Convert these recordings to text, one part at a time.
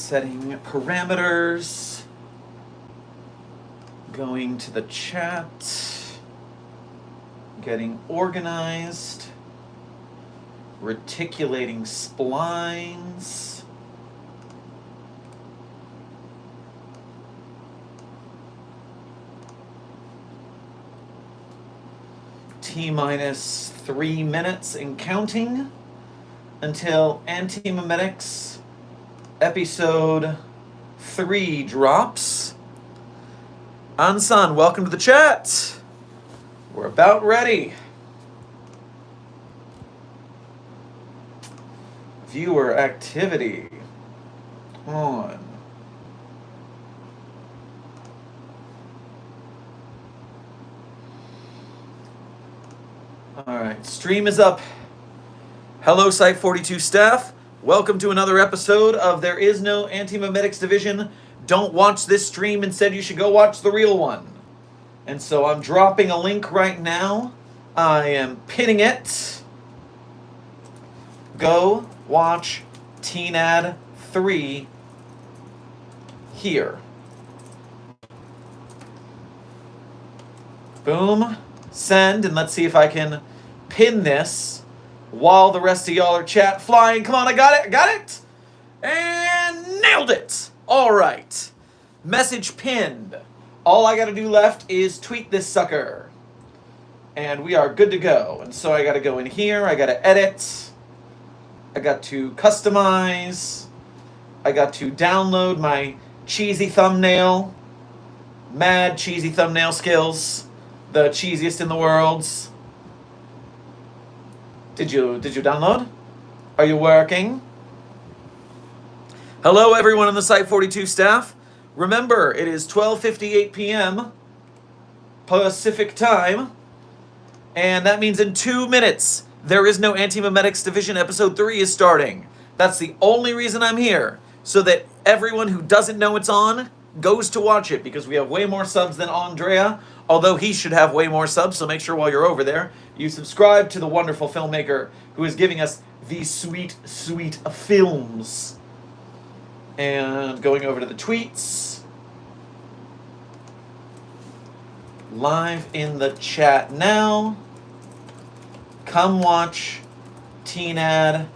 Setting parameters. Going to the chat. Getting organized. Reticulating splines. T-minus 3 minutes and counting until Antimemetics episode 3 drops. Ansan, welcome to the chat. We're about ready. Viewer activity on. All right, stream is up. Hello, Site 42 staff. Welcome to another episode of There Is No Antimemetics Division. Don't watch this stream. Instead, you should go watch the real one. And so I'm dropping a link right now. I am pinning it. Go watch TNAD 3 here. Boom. Send, and let's see if I can pin this while the rest of y'all are chat flying. Come on, I got it, and nailed it. All right, message pinned. All I gotta do left is tweet this sucker, and we are good to go. And so I gotta go in here, I gotta edit, I got to customize, I got to download my cheesy thumbnail, mad cheesy thumbnail skills. The cheesiest in the world. Did you download? Are you working? Hello everyone on the Site 42 staff. Remember, it is 12:58 p.m. Pacific time. And that means in 2 minutes, There Is No Antimemetics Division episode 3 is starting. That's the only reason I'm here. So that everyone who doesn't know it's on goes to watch it, because we have way more subs than Andrea, although he should have way more subs, so make sure while you're over there, you subscribe to the wonderful filmmaker who is giving us these sweet, sweet films. And going over to the tweets. Live in the chat now. Come watch TNAD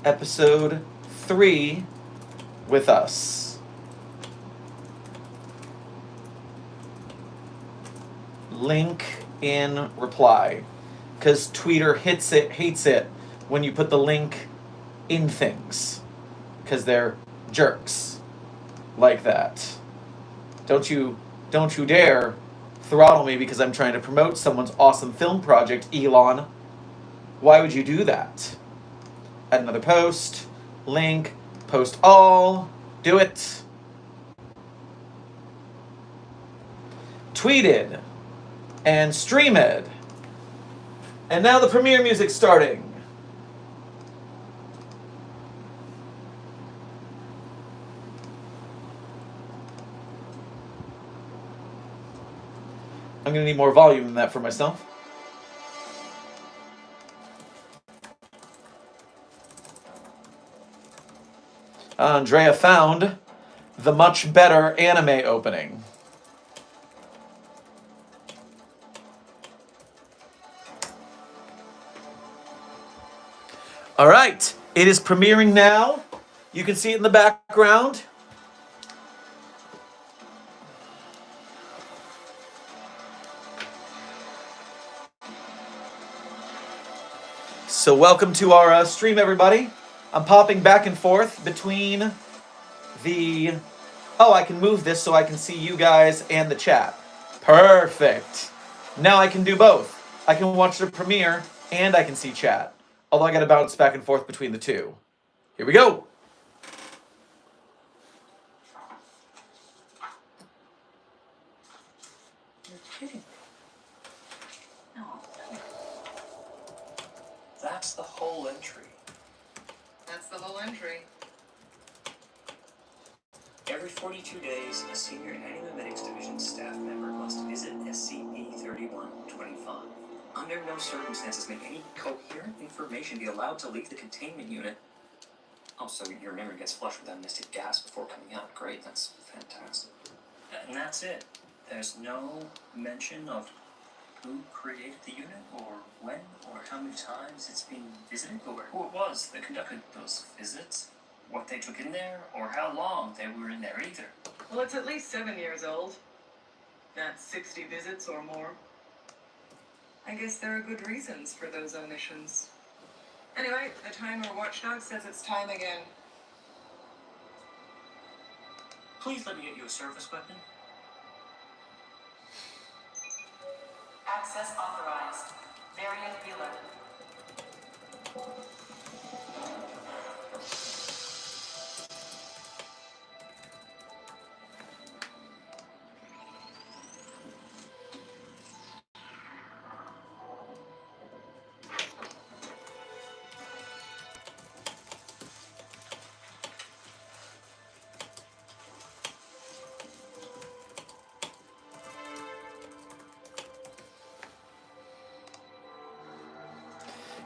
episode 3 with us. Link in reply, because Twitter hates it when you put the link in things, because they're jerks like that. Don't you dare throttle me because I'm trying to promote someone's awesome film project, Elon. Why would you do that? Add another post, link, post all, do it. Tweeted. And stream it. And now the premiere music's starting. I'm gonna need more volume than that for myself. Andrea found the much better anime opening. All right, it is premiering now. You can see it in the background. So welcome to our stream, everybody. I'm popping back and forth between the... Oh, I can move this so I can see you guys and the chat. Perfect. Now I can do both. I can watch the premiere and I can see chat. Although I gotta bounce back and forth between the two. Here we go. You're kidding me. No. That's the whole entry. That's the whole entry. Every 42 days, a senior Antimemetics Division staff member must visit SCP-3125. Under no circumstances may any coherent information be allowed to leave the containment unit Oh, so your memory gets flushed with that mystic gas before coming out. Great, that's fantastic. And that's it. There's no mention of who created the unit, or when, or how many times it's been visited, or who it was that conducted those visits, what they took in there, or how long they were in there either. Well, it's at least 7 years old. That's 60 visits or more. I guess there are good reasons for those omissions. Anyway, the timer watchdog says it's time again. Please let me get you a service weapon. Access authorized. Variant Wheeler.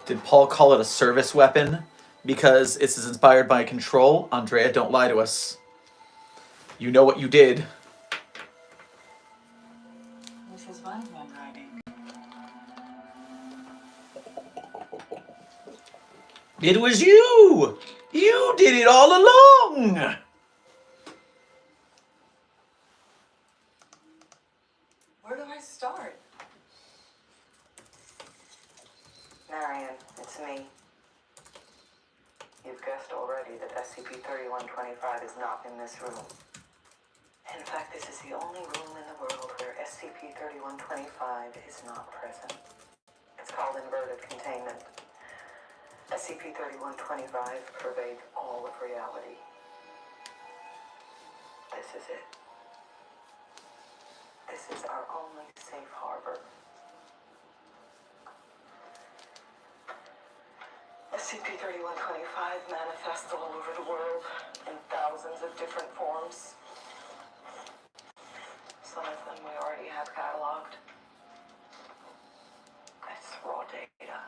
Did Paul call it a service weapon because this is inspired by Control? Andrea, don't lie to us. You know what you did. This is my handwriting. It was you! You did it all along! Where do I start? Marion, it's me. You've guessed already that SCP-3125 is not in this room. In fact, this is the only room in the world where SCP-3125 is not present. It's called inverted containment. SCP-3125 pervades all of reality. This is it. This is our only safe harbor. SCP-3125 manifests all over the world in thousands of different forms. Some of them we already have cataloged. It's raw data.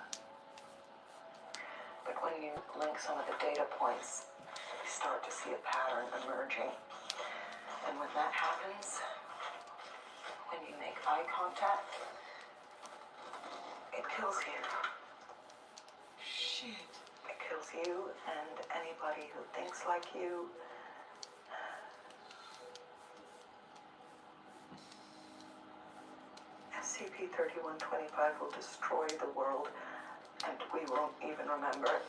But when you link some of the data points, you start to see a pattern emerging. And when that happens, when you make eye contact, it kills you. Shit. It kills you and anybody who thinks like you. SCP-3125 will destroy the world, and we won't even remember it.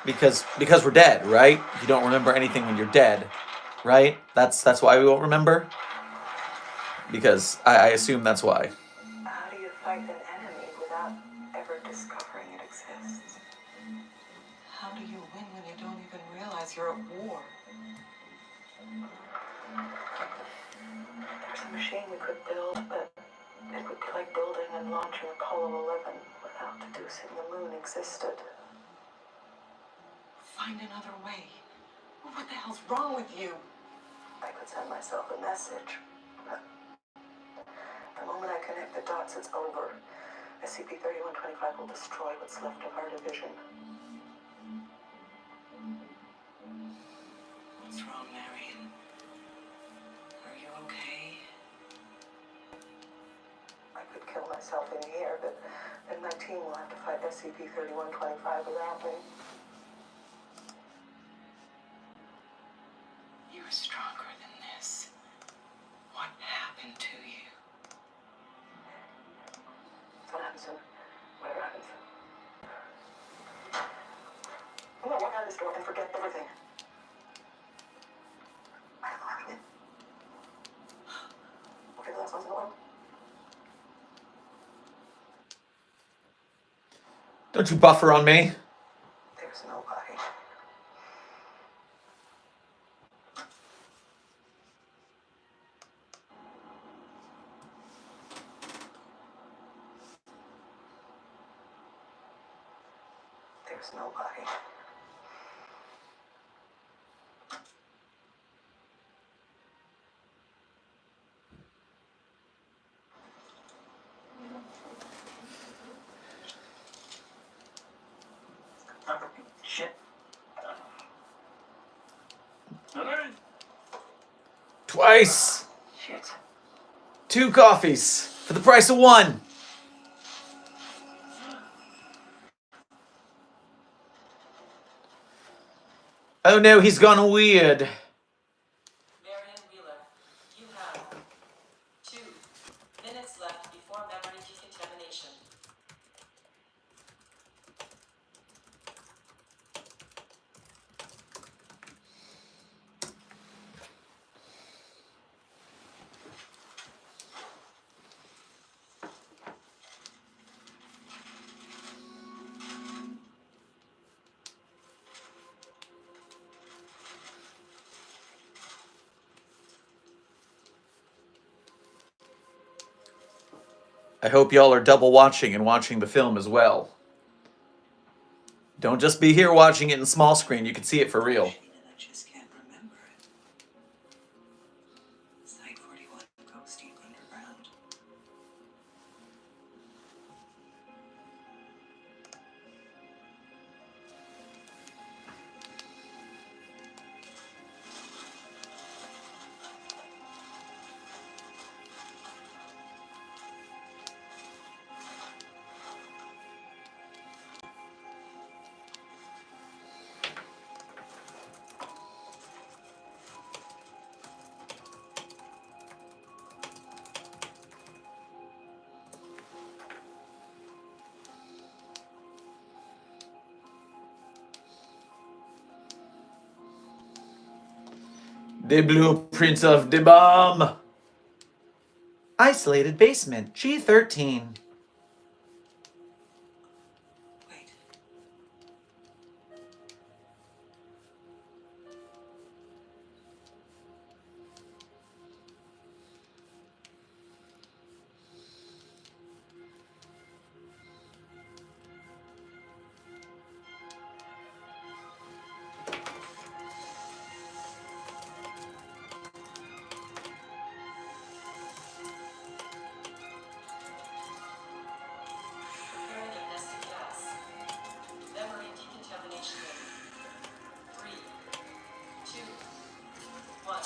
Because we're dead, right? You don't remember anything when you're dead, right? That's why we won't remember? Because I assume that's why. How do you fight an enemy without ever discovering it exists? How do you win when you don't even realize you're at war? There's a machine we could build, but it would be like building and launching Apollo 11 without deducing the moon existed. Find another way. What the hell's wrong with you? I could send myself a message, but the moment I connect the dots, it's over. SCP-3125 will destroy what's left of our division. What's wrong, Marion? Are you okay? I could kill myself in here, but then my team will have to fight SCP-3125 without me. You're stronger than this. What happened to you? What happens to me? Whatever happens. I'm gonna walk out of this door and forget everything. I don't know how we did. Okay, the last one's in the world. Don't you buffer on me? There's nobody. There's nobody. Twice. Shit. 2 coffees for the price of 1. Oh no, he's gone weird. Marion Wheeler, you have 2 minutes left before memory decontamination. I hope y'all are double watching and watching the film as well. Don't just be here watching it in small screen. You can see it for real. I just can't remember it. Site 41 goes deep underground. The blueprint of the bomb. Isolated basement, G13. Wait. Preparing amnestic gas. Memory decontamination in 3, 2, 1.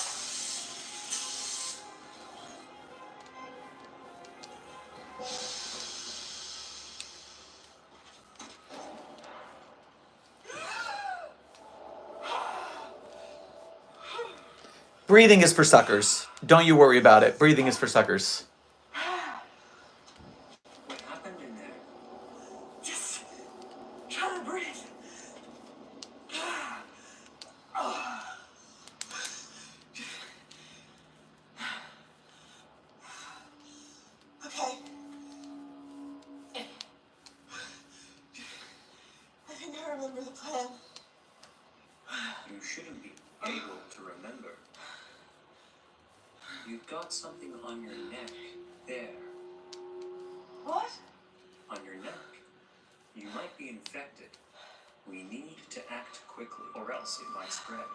Breathing is for suckers. Don't you worry about it. Breathing is for suckers. What happened in there? Just try to breathe. Okay. I think I remember the plan. You shouldn't be able to remember. You've got something on your neck there. What? On your neck. You might be infected. We need to act quickly, or else it might spread.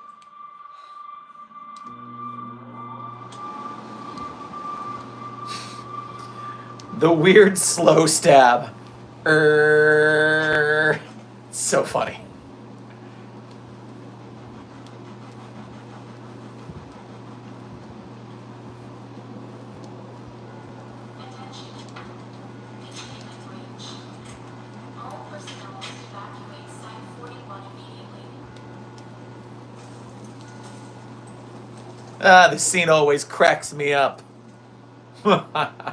The weird slow stab. So funny. Attention. Containment breach. All personnel must evacuate Site 41 immediately. This scene always cracks me up. Attention.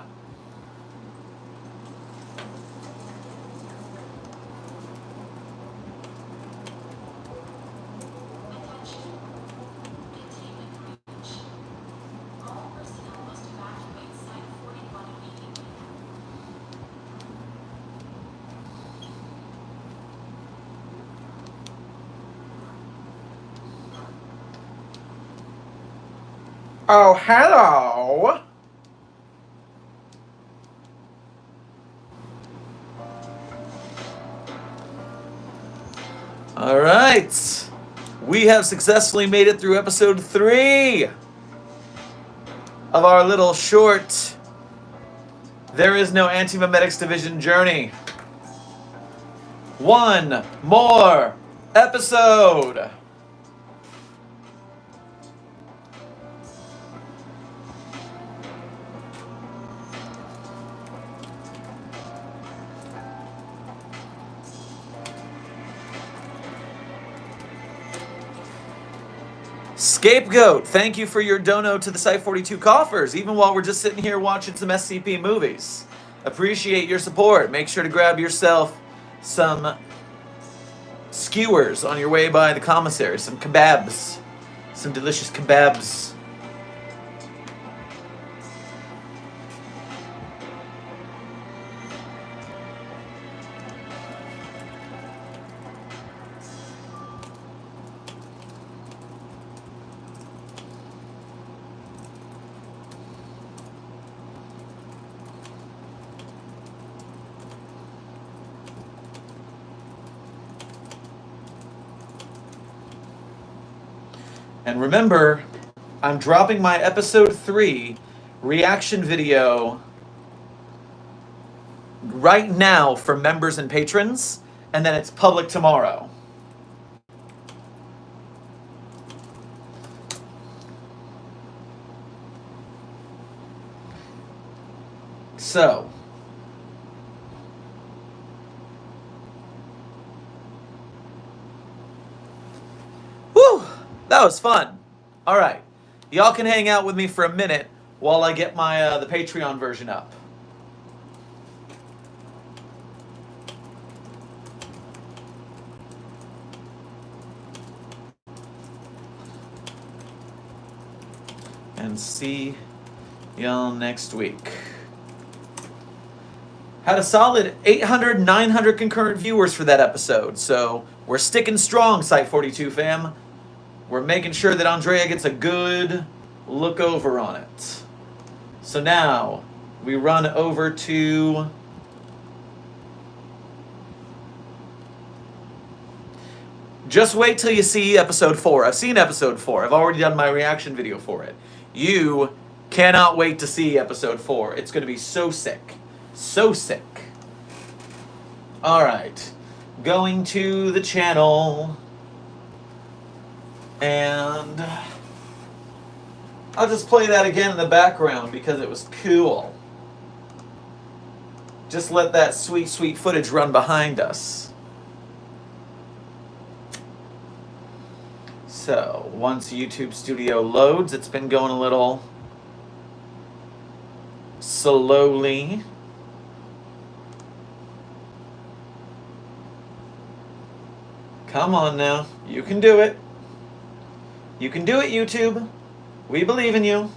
Containment breach. All personnel must evacuate Site 41 immediately. Oh, hello. All right. We have successfully made it through episode 3 of our little short There Is No Antimemetics Division journey. One more episode. Scapegoat, thank you for your dono to the Site 42 coffers, even while we're just sitting here watching some SCP movies. Appreciate your support. Make sure to grab yourself some skewers on your way by the commissary, some kebabs, some delicious kebabs. And remember, I'm dropping my episode 3 reaction video right now for members and patrons, and then it's public tomorrow. So, whew, that was fun. All right, y'all can hang out with me for a minute while I get my the Patreon version up. And see y'all next week. Had a solid 800, 900 concurrent viewers for that episode, so we're sticking strong, Site 42 fam. We're making sure that Andrea gets a good look over on it. So now we run over to just wait till you see episode 4. I've seen episode 4. I've already done my reaction video for it. You cannot wait to see episode 4. It's going to be so sick. So sick. All right. Going to the channel. And I'll just play that again in the background because it was cool. Just let that sweet, sweet footage run behind us. So, once YouTube Studio loads, it's been going a little slowly. Come on now, you can do it. You can do it, YouTube. We believe in you.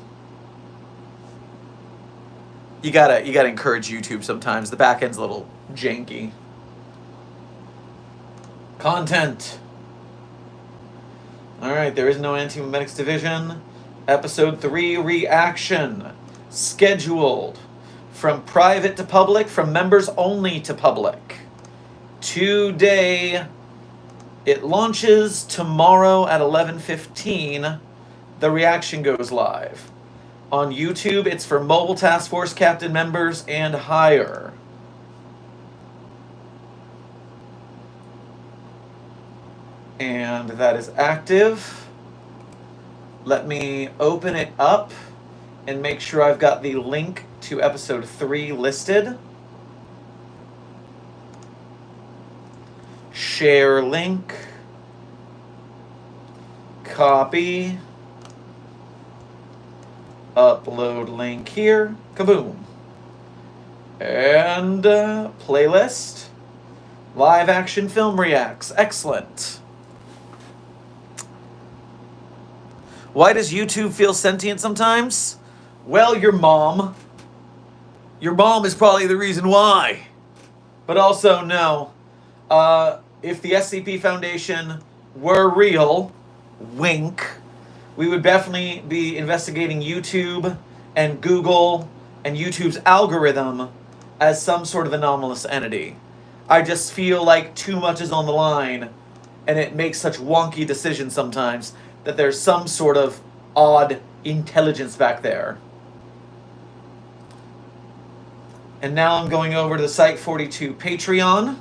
You gotta encourage YouTube sometimes. The back end's a little janky. Content. Alright, there is no Antimemetics Division. Episode 3 reaction. Scheduled. From private to public, from members only to public. Today, it launches tomorrow at 11:15. The reaction goes live. On YouTube, it's for Mobile Task Force Captain members and higher. And that is active. Let me open it up and make sure I've got the link to episode 3 listed. Share link. Copy. Upload link here. Kaboom. And playlist. Live action film reacts. Excellent. Why does YouTube feel sentient sometimes? Well, your mom. Your mom is probably the reason why. But also, no. If the SCP Foundation were real, wink, we would definitely be investigating YouTube and Google and YouTube's algorithm as some sort of anomalous entity. I just feel like too much is on the line, and it makes such wonky decisions sometimes that there's some sort of odd intelligence back there. And now I'm going over to the Site 42 Patreon.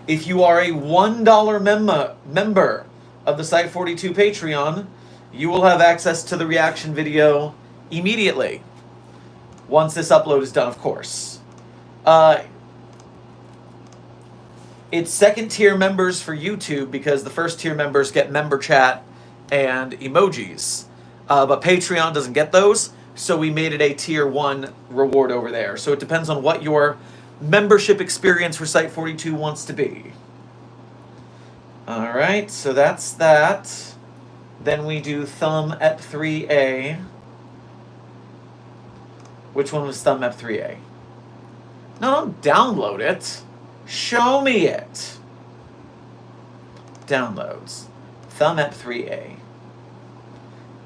If you are a $1 member of the Site 42 Patreon, you will have access to the reaction video immediately. Once this upload is done, of course. It's second tier members for YouTube because the first tier members get member chat and emojis. But Patreon doesn't get those, so we made it a tier 1 reward over there. So it depends on what your membership experience for Site 42 wants to be. Alright, so that's that. Then we do Thumb Ep 3A. Which one was Thumb Ep 3A? No, don't download it. Show me it. Downloads. Thumb Ep 3A.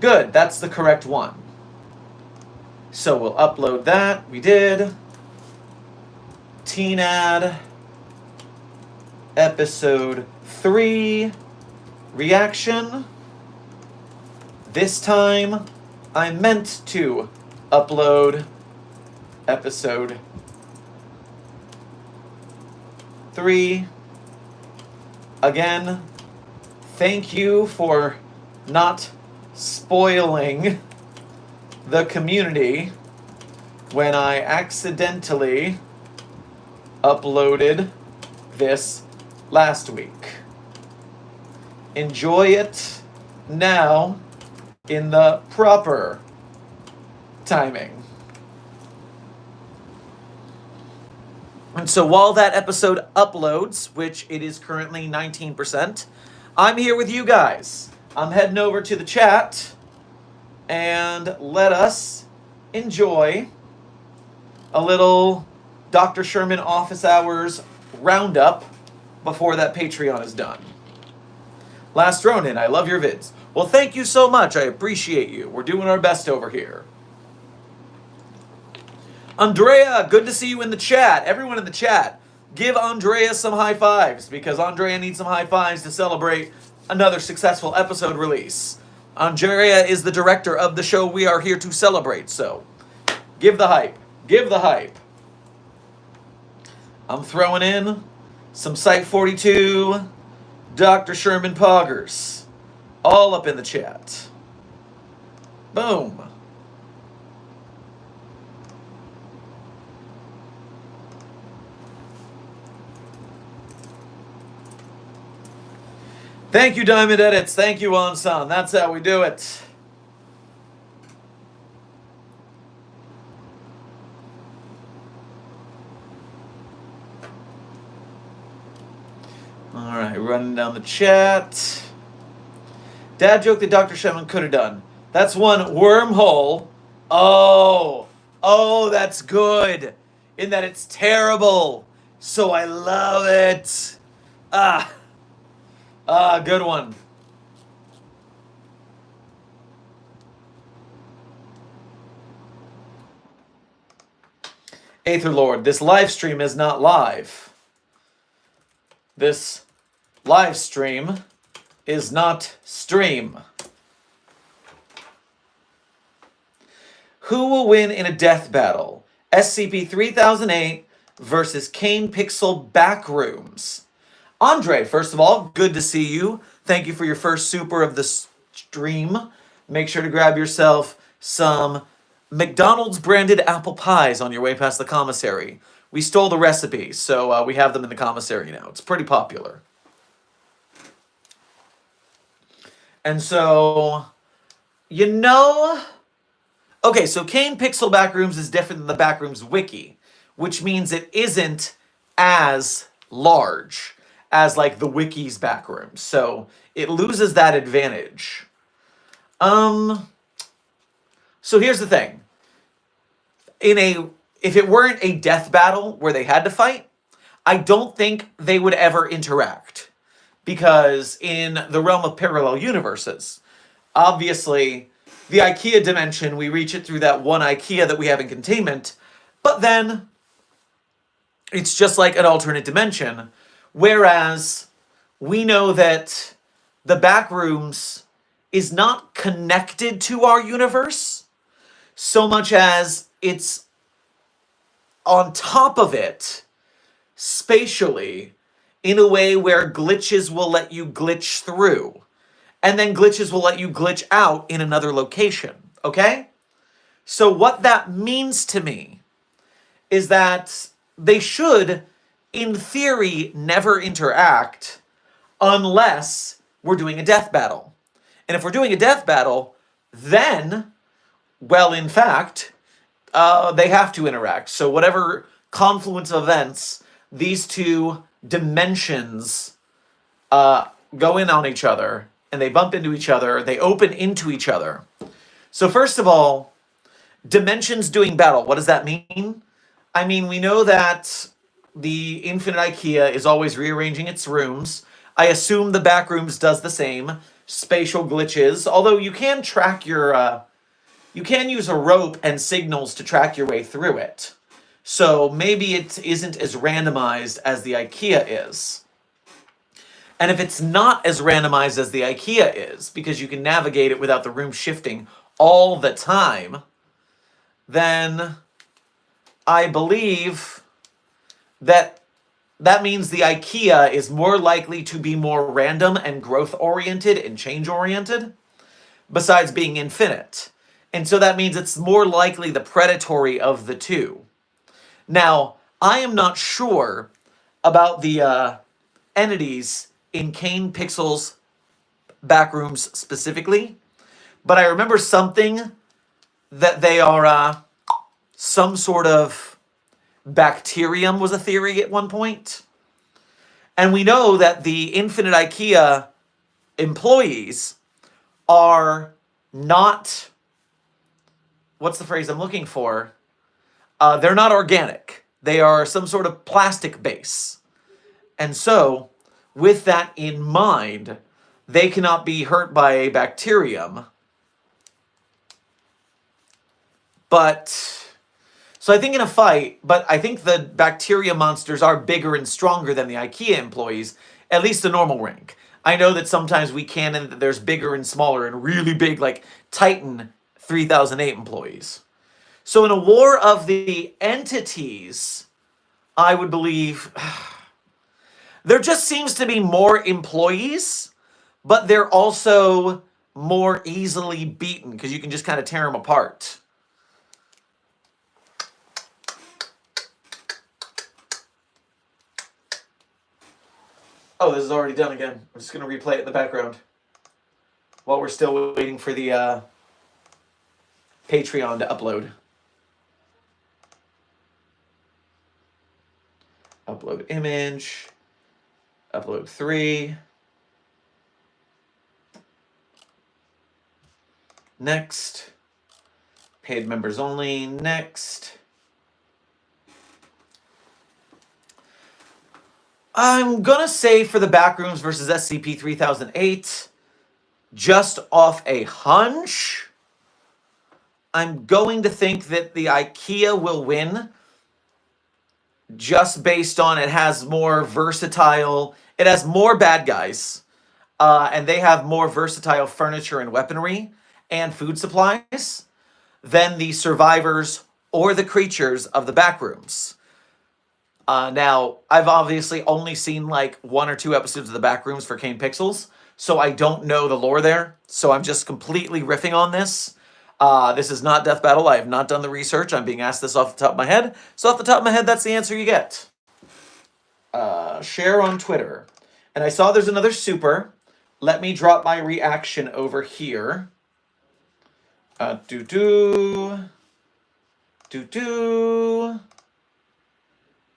Good, that's the correct one. So we'll upload that. We did. TNAD. Episode 3. Reaction. This time, I meant to upload episode 3. Again, thank you for not spoiling the community when I accidentally uploaded this last week. Enjoy it now in the proper timing. And so while that episode uploads, which it is currently 19%, I'm here with you guys. I'm heading over to the chat and let us enjoy a little Dr. Sherman office hours roundup before that Patreon is done. Last Ronin, I love your vids. Well, thank you so much. I appreciate you. We're doing our best over here. Andrea, good to see you in the chat. Everyone in the chat, give Andrea some high fives because Andrea needs some high fives to celebrate another successful episode release. Andrea is the director of the show we are here to celebrate, so give the hype. Give the hype. I'm throwing in some Site 42 Dr. Sherman poggers all up in the chat. Boom. Thank you, Diamond Edits. Thank you, Onsan. That's how we do it. All right, running down the chat. Dad joke that Dr. Sherman could have done. That's one wormhole. Oh, that's good. In that it's terrible. So I love it. Good one. Aether Lord, this live stream is not live. This live stream is not stream. Who will win in a death battle? SCP-3008 versus Kane Pixel Backrooms. Andre, first of all, good to see you. Thank you for your first super of the stream. Make sure to grab yourself some McDonald's branded apple pies on your way past the commissary. We stole the recipe, so we have them in the commissary now. It's pretty popular. And so, okay, so Kane Pixel Backrooms is different than the Backrooms Wiki, which means it isn't as large as like the Wiki's Backrooms. So it loses that advantage. So here's the thing. If it weren't a death battle where they had to fight, I don't think they would ever interact. Because in the realm of parallel universes, obviously, the IKEA dimension, we reach it through that one IKEA that we have in containment, but then it's just like an alternate dimension, whereas we know that the Backrooms is not connected to our universe so much as it's on top of it spatially in a way where glitches will let you glitch through. And then glitches will let you glitch out in another location, okay? So what that means to me is that they should in theory, never interact unless we're doing a death battle. And if we're doing a death battle, then, well, in fact, they have to interact. So whatever confluence of events, these two dimensions go in on each other, and they bump into each other, they open into each other. So first of all, dimensions doing battle, what does that mean? I mean, we know that the infinite IKEA is always rearranging its rooms. I assume the back rooms does the same. Spatial glitches, although you can track your, you can use a rope and signals to track your way through it. So maybe it isn't as randomized as the IKEA is. And if it's not as randomized as the IKEA is, because you can navigate it without the room shifting all the time, then I believe that that means the IKEA is more likely to be more random and growth-oriented and change-oriented, besides being infinite. And so that means it's more likely the predatory of the two. Now, I am not sure about the entities in Kane Pixel's backrooms specifically, but I remember something that they are some sort of bacterium was a theory at one point. And we know that the Infinite IKEA employees are not, what's the phrase I'm looking for? They're not organic. They are some sort of plastic base. And so, with that in mind, they cannot be hurt by a bacterium. But, so I think in a fight, but I think the bacteria monsters are bigger and stronger than the IKEA employees, at least the normal rank. I know that sometimes we canon that there's bigger and smaller and really big, like Titan 3008 employees. So in a war of the entities, I would believe there just seems to be more employees, but they're also more easily beaten because you can just kind of tear them apart. Oh, this is already done again. I'm just going to replay it in the background while we're still waiting for the Patreon to upload. Upload image. Upload 3. Next. Paid members only. Next. I'm gonna say for the Backrooms versus SCP-3008, just off a hunch, I'm going to think that the IKEA will win, just based on it has more versatile, it has more bad guys, and they have more versatile furniture and weaponry and food supplies than the survivors or the creatures of the Backrooms. Now, I've obviously only seen like 1 or 2 episodes of the Backrooms for Kane Pixels, so I don't know the lore there. So I'm just completely riffing on this. This is not Death Battle. I have not done the research. I'm being asked this off the top of my head. So off the top of my head, that's the answer you get. Share on Twitter. And I saw there's another super. Let me drop my reaction over here.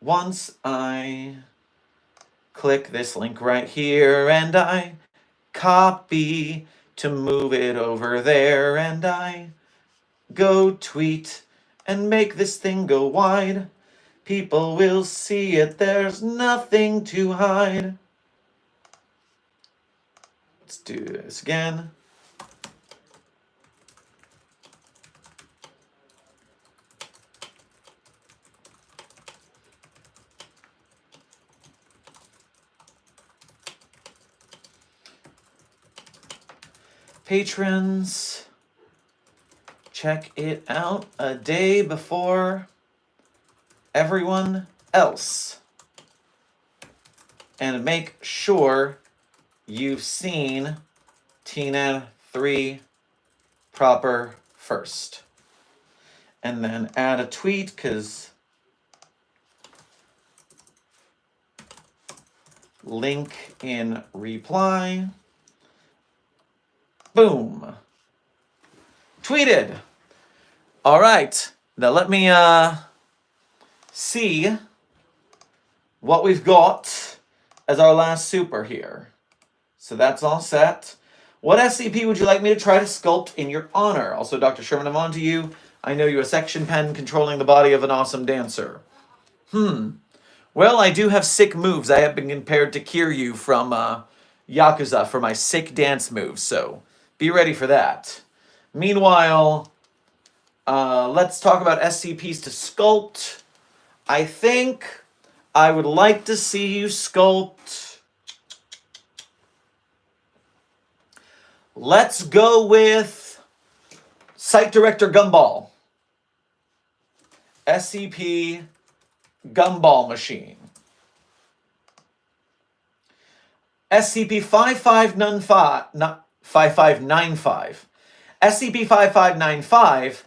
Once I click this link right here and I copy to move it over there and I go tweet and make this thing go wide, people will see it, there's nothing to hide. Let's do this again. Patrons, check it out a day before everyone else. And make sure you've seen TNAD 3 proper first. And then add a tweet, because link in reply. Boom. Tweeted. All right. Now let me see what we've got as our last super here. So that's all set. What SCP would you like me to try to sculpt in your honor? Also, Dr. Sherman, I'm on to you. I know you a section pen controlling the body of an awesome dancer. Well, I do have sick moves. I have been compared to Kiryu from Yakuza for my sick dance moves, so be ready for that. Meanwhile, let's talk about SCPs to sculpt. I think I would like to see you sculpt. Let's go with Site Director Gumball. SCP Gumball Machine. SCP-5595. SCP-5595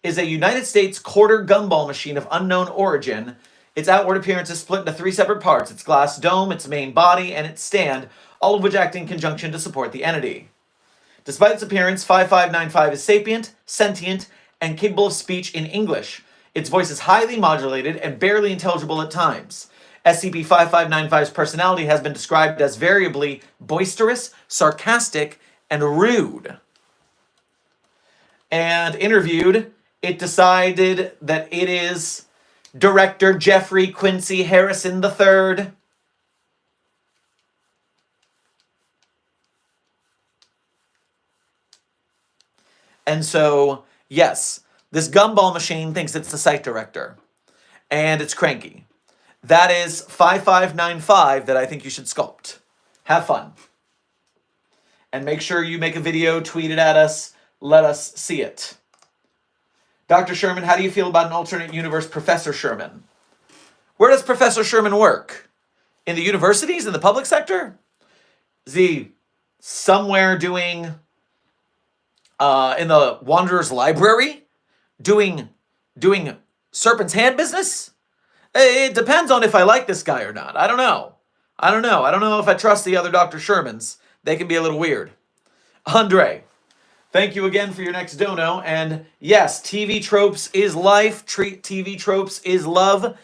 is a United States quarter gumball machine of unknown origin. Its outward appearance is split into 3 separate parts: its glass dome, its main body, and its stand, all of which act in conjunction to support the entity. Despite its appearance, 5595 is sapient, sentient, and capable of speech in English. Its voice is highly modulated and barely intelligible at times. SCP-5595's personality has been described as variably boisterous, sarcastic, and rude. And interviewed, it decided that it is Director Jeffrey Quincy Harrison III. And so, yes, this gumball machine thinks it's the site director. And it's cranky. That is 5595 that I think you should sculpt. Have fun. And make sure you make a video, tweet it at us, let us see it. Dr. Sherman, how do you feel about an alternate universe Professor Sherman? Where does Professor Sherman work? In the universities, in the public sector? Is he somewhere doing, in the Wanderer's Library? Doing Serpent's Hand business? It depends on if I like this guy or not. I don't know. I don't know if I trust the other Dr. Shermans. They can be a little weird. Andre, thank you again for your next dono. And yes, TV tropes is life. TV tropes is love.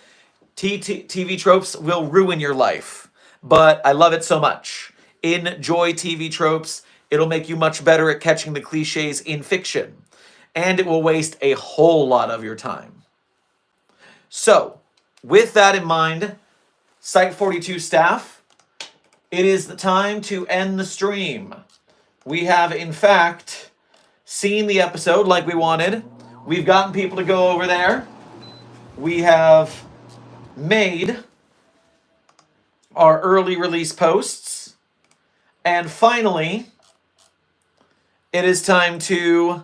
TV tropes will ruin your life. But I love it so much. Enjoy TV tropes. It'll make you much better at catching the cliches in fiction. And it will waste a whole lot of your time. So, with that in mind, Site 42 staff, it is the time to end the stream. We have, in fact, seen the episode like we wanted. We've gotten people to go over there. We have made our early release posts. And finally, it is time to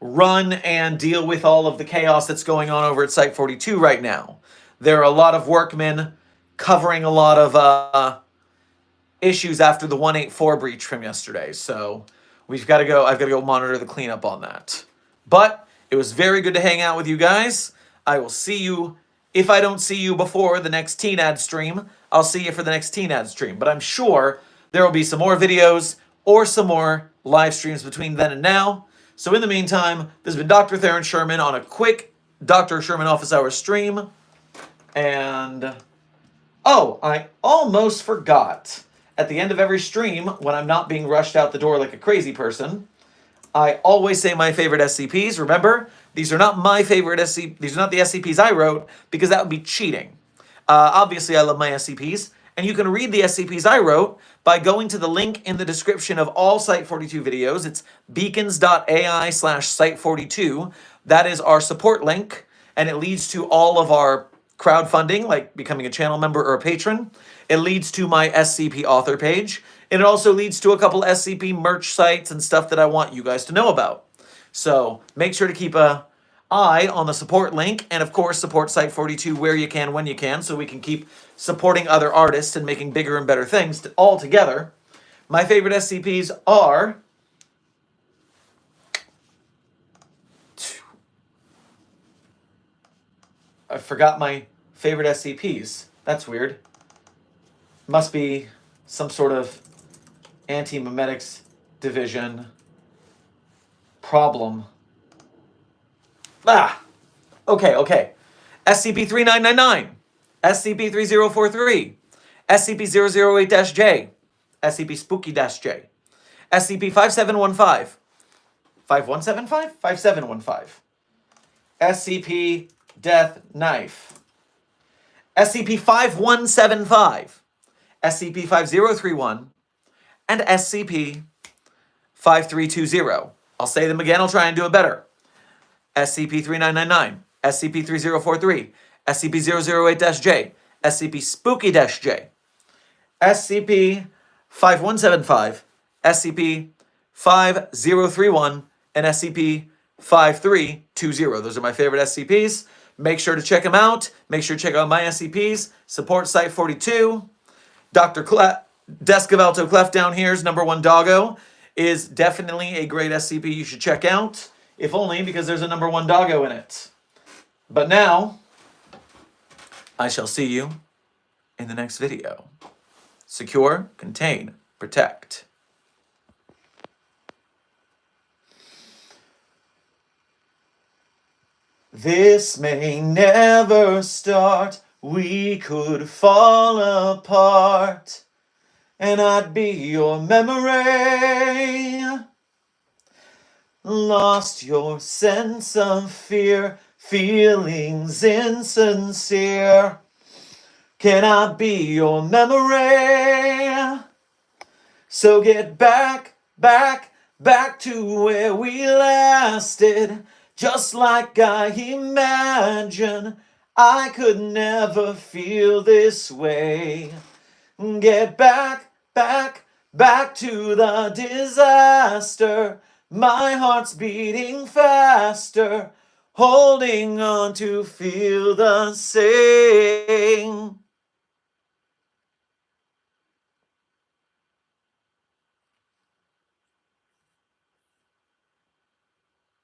run and deal with all of the chaos that's going on over at Site 42 right now. There are a lot of workmen covering a lot of issues after the 184 breach from yesterday. So I've got to go monitor the cleanup on that. But it was very good to hang out with you guys. I will see you. If I don't see you before the next teen ad stream, I'll see you for the next teen ad stream. But I'm sure there will be some more videos or some more live streams between then and now. So in the meantime, this has been Dr. Theron Sherman on a quick Dr. Sherman Office Hours stream. And, oh, I almost forgot. At the end of every stream, when I'm not being rushed out the door like a crazy person, I always say my favorite SCPs. Remember, these are not my favorite SCPs. These are not the SCPs I wrote, because that would be cheating. Obviously, I love my SCPs. And you can read the SCPs I wrote by going to the link in the description of all Site 42 videos. It's beacons.ai/Site42. That is our support link, and it leads to all of our crowdfunding, like becoming a channel member or a patron. It leads to my SCP author page, and it also leads to a couple SCP merch sites and stuff that I want you guys to know about. So make sure to keep a eye on the support link, and of course support Site 42 where you can, when you can, so we can keep supporting other artists and making bigger and better things all together. My favorite SCPs are I forgot my favorite SCPs. That's weird. Must be some sort of antimemetics division problem. Okay. SCP-3999, SCP-3043, SCP-008-J, SCP-Spooky-J, SCP-5715, 5175? 5715, SCP Death Knife, SCP-5175, SCP-5031, and SCP-5320. I'll say them again, I'll try and do it better. SCP-3999, SCP-3043, SCP-008-J, SCP-Spooky-J, SCP-5175, SCP-5031, and SCP-5320. Those are my favorite SCPs. Make sure to check them out. Make sure to check out my SCPs. Support Site 42. Dr. Desk of Alto Clef down here's #1 doggo is definitely a great SCP you should check out, if only because there's a #1 doggo in it. But now, I shall see you in the next video. Secure, contain, protect. This may never start, we could fall apart, and I'd be your memory. Lost your sense of fear, feelings insincere. Can I be your memory? So get back to where we lasted. Just like I imagined, I could never feel this way. Get back to the disaster. My heart's beating faster, holding on to feel the same.